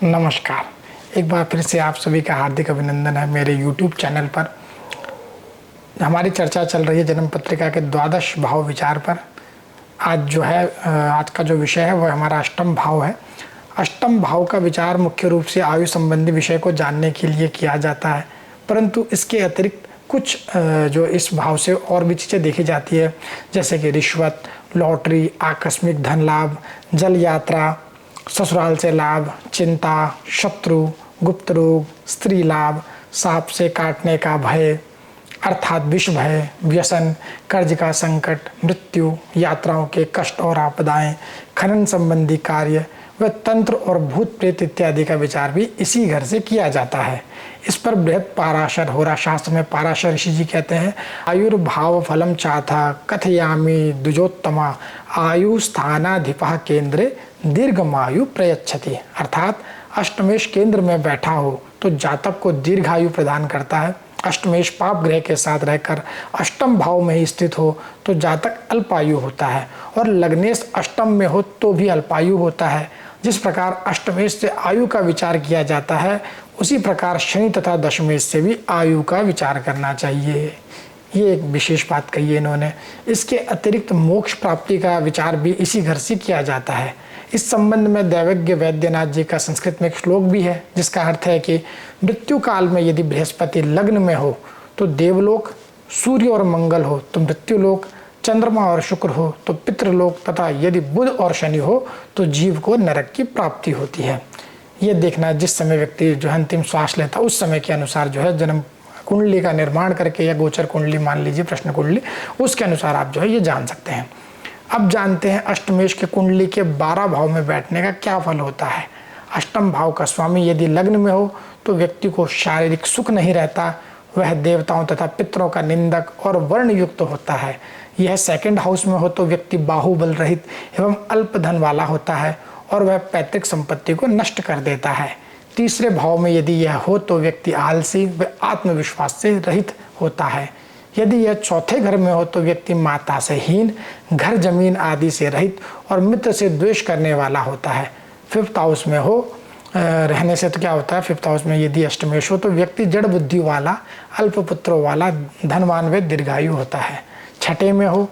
नमस्कार। एक बार फिर से आप सभी का हार्दिक अभिनंदन है मेरे YouTube चैनल पर। हमारी चर्चा चल रही है जन्म पत्रिका के द्वादश भाव विचार पर। आज का जो विषय है वह हमारा अष्टम भाव है। अष्टम भाव का विचार मुख्य रूप से आयु संबंधी विषय को जानने के लिए किया जाता है, परंतु इसके अतिरिक्त कुछ जो इस भाव से और भी चीज़ें देखी जाती है, जैसे कि रिश्वत, लॉटरी, आकस्मिक धन लाभ, जल यात्रा, ससुराल से लाभ, चिंता, शत्रु, गुप्त रोग, स्त्री लाभ, सांप से काटने का भय अर्थात विष भय, व्यसन, कर्ज का संकट, मृत्यु, यात्राओं के कष्ट और आपदाएं, खनन संबंधी कार्य व तंत्र और भूत प्रेत इत्यादि का विचार भी इसी घर से किया जाता है। इस पर बृहत पाराशर होरा शास्त्र में पाराशर ऋषि जी कहते हैं, आयुर्भाव फलम चाथा कथयामि द्विजोत्तमा आयु स्थानाधिपः केंद्रे दीर्घमायु प्रयच्छति। अर्थात अष्टमेश केंद्र में बैठा हो तो जातक को दीर्घायु प्रदान करता है। अष्टमेश पाप ग्रह के साथ रहकर अष्टम भाव में ही स्थित हो तो जातक अल्पायु होता है, और लग्नेश अष्टम में हो तो भी अल्पायु होता है। जिस प्रकार अष्टमेश से आयु का विचार किया जाता है, उसी प्रकार शनि तथा दशमेश से भी आयु का विचार करना चाहिए। ये एक विशेष बात कही है इन्होंने। इसके अतिरिक्त मोक्ष प्राप्ति का विचार भी इसी घर से किया जाता है। इस संबंध में दैवज्ञ वैद्यनाथ जी का संस्कृत में एक श्लोक भी है, जिसका अर्थ है कि मृत्यु काल में यदि बृहस्पति लग्न में हो तो देवलोक, सूर्य और मंगल हो तो मृत्युलोक, चंद्रमा और शुक्र हो तो पितृलोक, तथा यदि बुध और शनि हो तो जीव को नरक की प्राप्ति होती है। ये देखना जिस समय व्यक्ति जो है अंतिम श्वास लेता है उस समय के अनुसार जो है जन्म कुंडली का निर्माण करके, या गोचर कुंडली मान लीजिए, प्रश्न कुंडली, उसके अनुसार आप जो है ये जान सकते हैं। अब जानते हैं अष्टमेश के कुंडली के 12 भाव में बैठने का क्या फल होता है। अष्टम भाव का स्वामी यदि लग्न में हो तो व्यक्ति को शारीरिक सुख नहीं रहता, वह देवताओं तथा पितरों का निंदक और वर्ण युक्त होता है। यह सेकंड हाउस में हो तो व्यक्ति बाहुबल रहित एवं अल्प धन वाला होता है और वह पैतृक संपत्ति को नष्ट कर देता है। तीसरे भाव में यदि यह हो तो व्यक्ति आलसी व आत्मविश्वास से रहित होता है। यदि यह चौथे घर में हो तो व्यक्ति माता से हीन, घर जमीन आदि से रहित और मित्र से द्वेष करने वाला होता है। फिफ्थ हाउस में हो रहने से तो क्या होता है, फिफ्थ हाउस में यदि अष्टमेश हो तो व्यक्ति जड़ बुद्धि वाला, अल्प पुत्रों वाला, धनवान व दीर्घायु होता है। छठे में हो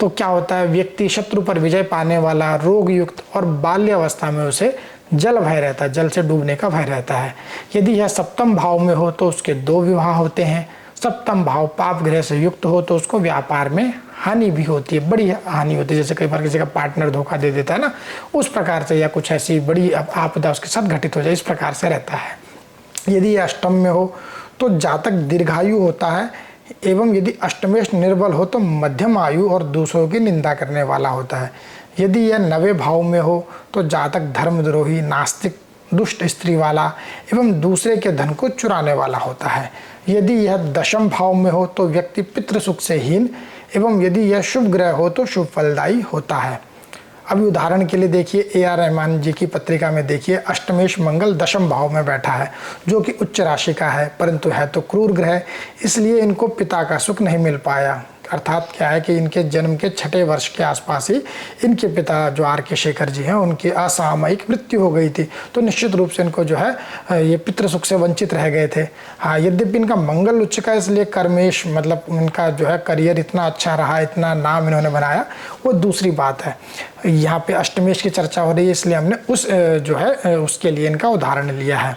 तो क्या होता है, व्यक्ति शत्रु पर विजय पाने वाला, रोग युक्त और बाल्यावस्था में उसे जल भय रहता है, जल से डूबने का भय रहता है। यदि यह सप्तम भाव में हो तो उसके 2 विवाह होते हैं। सप्तम भाव पाप ग्रह से युक्त हो तो उसको व्यापार में हानि भी होती है, बड़ी हानि होती है। जैसे कई बार किसी का पार्टनर धोखा दे देता है ना, उस प्रकार से, या कुछ ऐसी बड़ी आपदा उसके साथ घटित हो जाए, इस प्रकार से रहता है। यदि यह अष्टम में हो तो जातक दीर्घायु होता है, एवं यदि अष्टमेश निर्बल हो तो मध्यम आयु और दूसरों की निंदा करने वाला होता है। यदि यह 9वें भाव में हो तो जातक धर्मद्रोही, नास्तिक, दुष्ट स्त्री वाला एवं दूसरे के धन को चुराने वाला होता है। यदि यह 10वें भाव में हो तो व्यक्ति पितृ सुख से हीन, एवं यदि यह शुभ ग्रह हो तो शुभ फलदायी होता है। अभी उदाहरण के लिए देखिए, A.R. रहमान जी की पत्रिका में देखिए, अष्टमेश मंगल 10वें भाव में बैठा है, जो कि उच्च राशि का है, परंतु है तो क्रूर ग्रह, इसलिए इनको पिता का सुख नहीं मिल पाया। अर्थात क्या है कि इनके जन्म के 6ठे वर्ष के आसपास ही इनके पिता जो R.K. शेखर जी हैं, उनकी असामयिक मृत्यु हो गई थी, तो निश्चित रूप से इनको जो है ये पितृ सुख से वंचित रह गए थे। हाँ, यद्यपि इनका मंगल उच्च का, इसलिए कर्मेश मतलब इनका जो है करियर इतना अच्छा रहा, इतना नाम इन्होंने बनाया, वो दूसरी बात है। यहाँ पे अष्टमेश की चर्चा हो रही है, इसलिए हमने उस जो है उसके लिए इनका उदाहरण लिया है।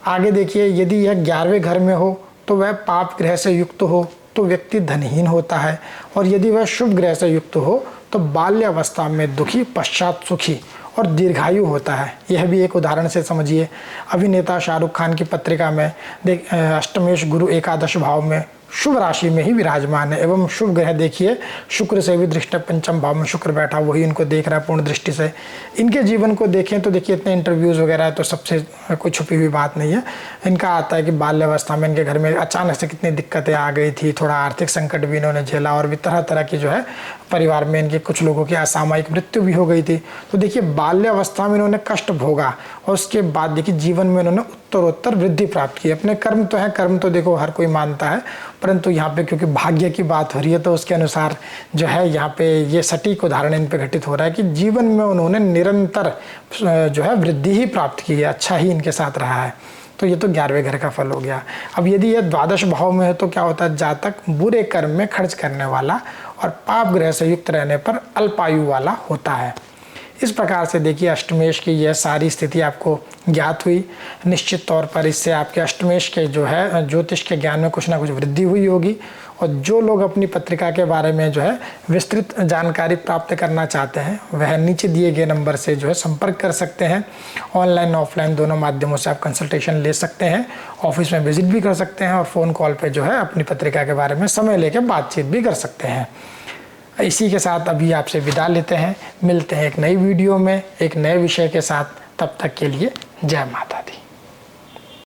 आगे देखिए, यदि यह 11वें घर में हो तो वह पाप ग्रह से युक्त हो तो व्यक्ति धनहीन होता है, और यदि वह शुभ ग्रह से युक्त हो तो बाल्यावस्था में दुखी, पश्चात सुखी और दीर्घायु होता है। यह भी एक उदाहरण से समझिए। अभिनेता शाहरुख खान की पत्रिका में अष्टमेश गुरु एकादश भाव में शुभ राशि में ही विराजमान है, एवं शुभ ग्रह देखिए शुक्र से भी दृष्टि, 5वें भाव में शुक्र बैठा, वही इनको देख रहा है पूर्ण दृष्टि से। इनके जीवन को देखें तो देखिए इतने इंटरव्यूज़ वगैरह है, तो सबसे कोई छुपी हुई बात नहीं है। इनका आता है कि बाल्यावस्था में इनके घर में अचानक से कितनी दिक्कतें आ गई थी, थोड़ा आर्थिक संकट भी इन्होंने झेला, और भी तरह तरह की जो है परिवार में इनके कुछ लोगों की असामयिक मृत्यु भी हो गई थी। तो देखिए बाल्यावस्था में इन्होंने कष्ट भोगा, और उसके बाद देखिए जीवन में इन्होंने उत्तरोत्तर वृद्धि प्राप्त की। अपने कर्म तो है, कर्म तो देखो हर कोई मानता है, परंतु यहाँ पे क्योंकि भाग्य की बात हो रही है तो उसके अनुसार जो है यहाँ पे ये सटीक उदाहरण इन पे घटित हो रहा है कि जीवन में उन्होंने निरंतर जो है वृद्धि ही प्राप्त की है, अच्छा ही इनके साथ रहा है। तो ये तो 11वें घर का फल हो गया। अब यदि यह द्वादश भाव में है तो क्या होता है, जातक बुरे कर्म में खर्च करने वाला और पाप ग्रह से युक्त रहने पर अल्पायु वाला होता है। इस प्रकार से देखिए अष्टमेश की यह सारी स्थिति आपको ज्ञात हुई। निश्चित तौर पर इससे आपके अष्टमेश के जो है ज्योतिष के ज्ञान में कुछ ना कुछ वृद्धि हुई होगी। और जो लोग अपनी पत्रिका के बारे में जो है विस्तृत जानकारी प्राप्त करना चाहते हैं वह नीचे दिए गए नंबर से जो है संपर्क कर सकते हैं। ऑनलाइन ऑफलाइन दोनों माध्यमों से आप कंसल्टेशन ले सकते हैं, ऑफिस में विजिट भी कर सकते हैं और फ़ोन कॉल पे जो है अपनी पत्रिका के बारे में समय लेकर बातचीत भी कर सकते हैं। इसी के साथ अभी आपसे विदा लेते हैं, मिलते हैं एक नई वीडियो में एक नए विषय के साथ। तब तक के लिए जय माता दी।